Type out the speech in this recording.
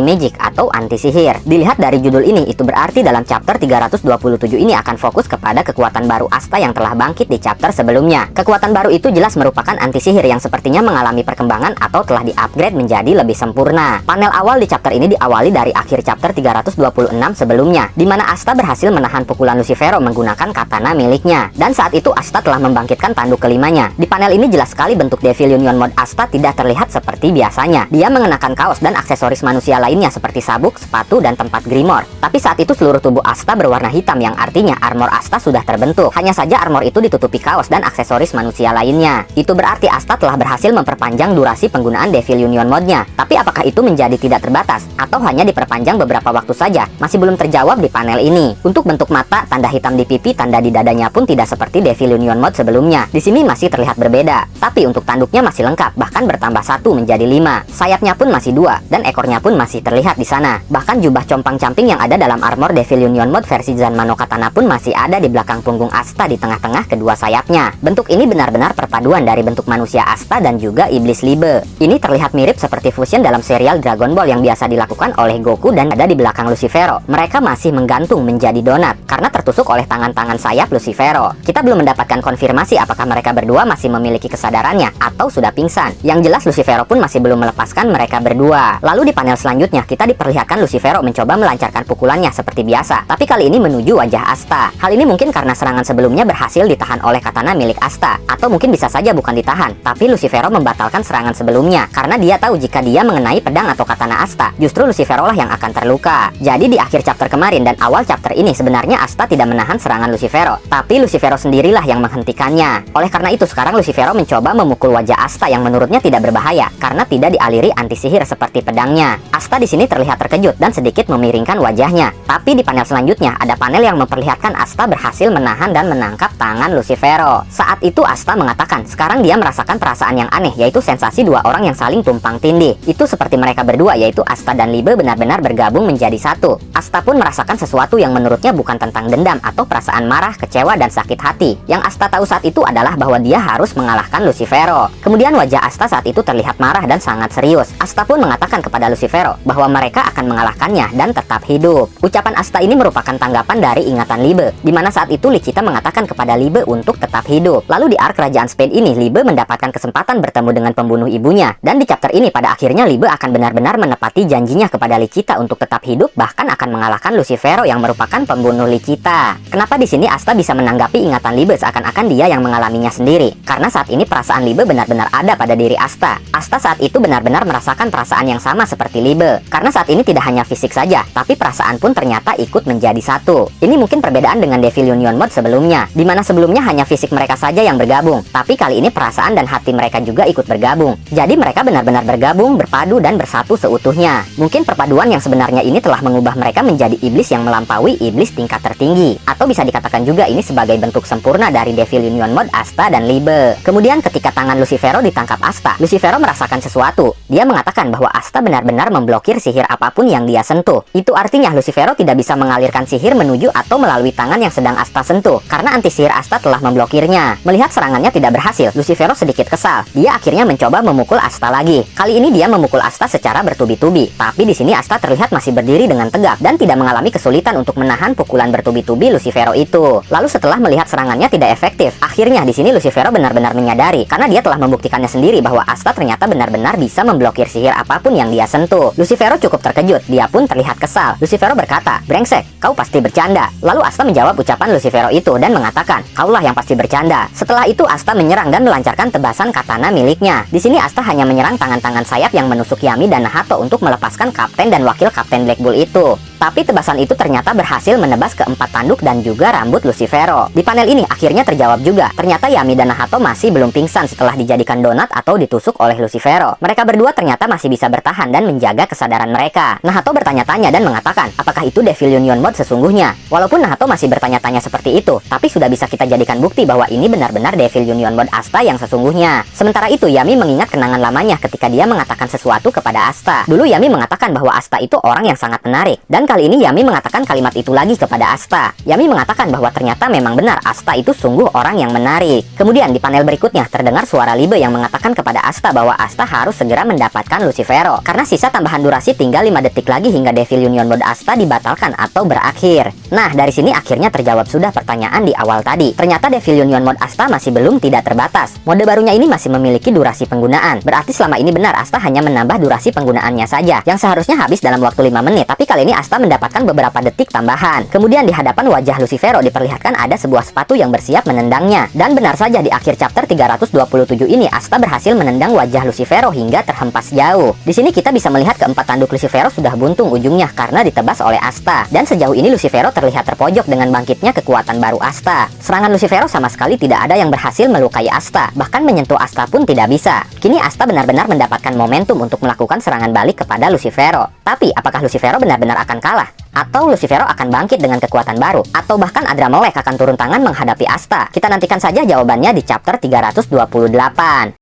anti-magic atau anti-sihir. Dilihat dari judul ini, itu berarti dalam chapter 327 ini akan fokus kepada kekuatan baru Asta yang telah bangkit di chapter sebelumnya. Kekuatan baru itu jelas merupakan anti-sihir yang sepertinya mengalami perkembangan atau telah di-upgrade menjadi lebih sempurna. Panel awal di chapter ini diawali dari akhir chapter 326 sebelumnya, di mana Asta berhasil menahan pukulan Lucifero menggunakan katana miliknya. Dan saat itu Asta telah membangkitkan tanduk kelimanya. Di panel ini jelas sekali bentuk Devil Union Mode Asta tidak terlihat seperti biasanya. Dia mengenakan kaos dan aksesoris manusia lainnya seperti sabuk, sepatu, dan tempat Grimoire. Tapi saat itu seluruh tubuh Asta berwarna hitam yang artinya armor Asta sudah terbentuk. Hanya saja armor itu ditutupi kaos dan aksesoris manusia lainnya. Itu berarti Asta telah berhasil memperpanjang durasi penggunaan Devil Union Mode-nya. Tapi apakah itu menjadi tidak terbatas atau hanya diperpanjang beberapa waktu saja? Masih belum terjawab di panel ini. Untuk bentuk mata, tanda hitam di pipi, tanda di dadanya pun tidak seperti Devil Union Mode sebelumnya. Di sini masih terlihat berbeda. Tapi untuk tanduknya masih lengkap, bahkan bertambah 1 menjadi 5. Sayapnya pun masih 2 dan ekornya pun masih terlihat di sana. Bahkan jubah compang-camping yang ada dalam armor Devil Union Mode versi Zanmano Katana pun masih ada di belakang punggung Asta di tengah-tengah kedua sayapnya. Bentuk ini benar-benar perpaduan dari bentuk manusia Asta dan juga iblis Libe. Ini terlihat mirip seperti fusion dalam serial Dragon Ball yang biasa dilakukan oleh Goku dan ada di belakang Lucifero. Mereka masih menggantung menjadi donat karena tertusuk oleh tangan-tangan sayap Lucifero. Kita belum mendapatkan konfirmasi apakah mereka berdua masih memiliki kesadarannya atau sudah pingsan. Yang jelas Lucifero pun masih belum melepaskan mereka berdua. Lalu di panel selanjutnya kita diperlihatkan Lucifero mencoba melancarkan pukulannya seperti biasa, tapi kali ini menuju wajah Asta. Hal ini mungkin karena serangan sebelumnya berhasil ditahan oleh katana milik Asta, atau mungkin bisa saja bukan ditahan, tapi Lucifero membatalkan serangan sebelumnya karena dia tahu jika dia mengenai pedang atau katana Asta, justru Lucifero lah yang akan terluka. Jadi di akhir chapter kemarin dan awal chapter ini sebenarnya Asta tidak menahan serangan Lucifero, tapi Lucifero sendirilah yang menghentikannya. Oleh karena itu sekarang Lucifero mencoba memukul wajah Asta yang menurutnya tidak berbahaya karena tidak dialiri anti-sihir seperti pedangnya. Asta di sini terlihat terkejut dan sedikit memiringkan wajahnya. Tapi di panel selanjutnya ada panel yang memperlihatkan Asta berhasil menahan dan menangkap tangan Lucifero. Saat itu Asta mengatakan sekarang dia merasakan perasaan yang aneh, yaitu sensasi dua orang yang saling tumpang tindih. Itu seperti mereka berdua, yaitu Asta dan Libe benar-benar bergabung menjadi satu. Asta pun merasakan sesuatu yang menurutnya bukan tentang dendam atau perasaan marah, kecewa, dan sakit hati. Yang Asta tahu saat itu adalah bahwa dia harus mengalahkan Lucifero. Kemudian wajah Asta saat itu terlihat marah dan sangat serius. Asta pun mengatakan kepada Lucifero bahwa mereka akan mengalahkannya dan tetap hidup. Ucapan Asta ini merupakan tanggapan dari ingatan Libe, di mana saat itu Lichita mengatakan kepada Libe untuk tetap hidup. Lalu di arc Kerajaan Spade ini Libe mendapatkan kesempatan bertemu dengan pembunuh ibunya, dan di chapter ini pada akhirnya Libe akan benar-benar menepati janjinya kepada Lichita untuk tetap hidup, bahkan akan mengalahkan Lucifero yang merupakan pembunuh Lichita. Kenapa di sini Asta bisa menanggapi ingatan Libe seakan-akan dia yang mengalaminya sendiri? Karena saat ini perasaan Libe benar-benar ada pada diri Asta. Asta saat itu benar-benar merasakan perasaan yang sama seperti Libe. Karena saat ini tidak hanya fisik saja, tapi perasaan pun ternyata ikut menjadi satu. Ini mungkin perbedaan dengan Devil Union Mode sebelumnya, di mana sebelumnya hanya fisik mereka saja yang bergabung, tapi kali ini perasaan dan hati mereka juga ikut bergabung. Jadi mereka benar-benar bergabung, berpadu, dan bersatu seutuhnya. Mungkin perpaduan yang sebenarnya ini telah mengubah mereka menjadi iblis yang melampaui iblis tingkat tertinggi. Atau bisa dikatakan juga ini sebagai bentuk sempurna dari Devil Union Mode Asta dan Libe. Kemudian ketika tangan Lucifero ditangkap Asta, Lucifero merasakan sesuatu. Dia mengatakan bahwa Asta benar-benar memblokir sihir apapun yang dia sentuh. Itu artinya Lucifero tidak bisa mengalirkan sihir menuju atau melalui tangan yang sedang Asta sentuh, karena anti-sihir Asta telah memblokirnya. Melihat serangannya tidak berhasil, Lucifero sedikit kesal. Dia akhirnya mencoba memukul Asta lagi. Kali ini dia memukul Asta secara bertubi-tubi. Tapi di sini Asta terlihat masih berdiri dengan tegak dan tidak mengalami kesulitan untuk menahan pukulan bertubi-tubi Lucifero itu. Lalu setelah melihat serangannya tidak efektif, akhirnya di sini Lucifero benar-benar menyadari karena dia telah membuktikannya sendiri bahwa Asta ternyata benar-benar bisa memblokir sihir apapun yang dia sentuh. Lucifero cukup terkejut, dia pun terlihat kesal. Lucifero berkata, "Brengsek, kau pasti bercanda." Lalu Asta menjawab ucapan Lucifero itu dan mengatakan, "Kaulah yang pasti bercanda." Setelah itu Asta menyerang dan melancarkan tebasan katana miliknya. Di sini Asta hanya menyerang tangan-tangan sayap yang menusuk Yami dan Nahato untuk melepaskan kapten dan wakil kapten Black Bull itu. Tapi tebasan itu ternyata berhasil menebas keempat tanduk dan juga rambut Lucifero. Di panel ini akhirnya terjawab juga. Ternyata Yami dan Nahato masih belum pingsan setelah dijadikan donat atau ditusuk oleh Lucifero. Mereka berdua ternyata masih bisa bertahan dan menjaga kesadaran mereka. Nahato bertanya-tanya dan mengatakan, apakah itu Devil Union Mode sesungguhnya? Walaupun Nahato masih bertanya-tanya seperti itu, tapi sudah bisa kita jadikan bukti bahwa ini benar-benar Devil Union Mode Asta yang sesungguhnya. Sementara itu Yami mengingat kenangan lamanya ketika dia mengatakan sesuatu kepada Asta. Dulu Yami mengatakan bahwa Asta itu orang yang sangat menarik, dan kali kali ini Yami mengatakan kalimat itu lagi kepada Asta. Yami mengatakan bahwa ternyata memang benar Asta itu sungguh orang yang menarik. Kemudian di panel berikutnya terdengar suara Libe yang mengatakan kepada Asta bahwa Asta harus segera mendapatkan Lucifero karena sisa tambahan durasi tinggal 5 detik lagi hingga Devil Union Mode Asta dibatalkan atau berakhir. Nah, dari sini akhirnya terjawab sudah pertanyaan di awal tadi. Ternyata Devil Union Mode Asta masih belum tidak terbatas. Mode barunya ini masih memiliki durasi penggunaan. Berarti selama ini benar Asta hanya menambah durasi penggunaannya saja, yang seharusnya habis dalam waktu 5 menit, tapi kali ini Asta mendapatkan beberapa detik tambahan. Kemudian di hadapan wajah Lucifero diperlihatkan ada sebuah sepatu yang bersiap menendangnya. Dan benar saja di akhir chapter 327 ini Asta berhasil menendang wajah Lucifero hingga terhempas jauh. Di sini kita bisa melihat keempat tanduk Lucifero sudah buntung ujungnya karena ditebas oleh Asta. Dan sejauh ini Lucifero terlihat terpojok dengan bangkitnya kekuatan baru Asta. Serangan Lucifero sama sekali tidak ada yang berhasil melukai Asta, bahkan menyentuh Asta pun tidak bisa. Kini Asta benar-benar mendapatkan momentum untuk melakukan serangan balik kepada Lucifero. Tapi apakah Lucifero benar-benar akan kalah? Atau Lucifero akan bangkit dengan kekuatan baru? Atau bahkan Adramelech akan turun tangan menghadapi Asta? Kita nantikan saja jawabannya di chapter 328.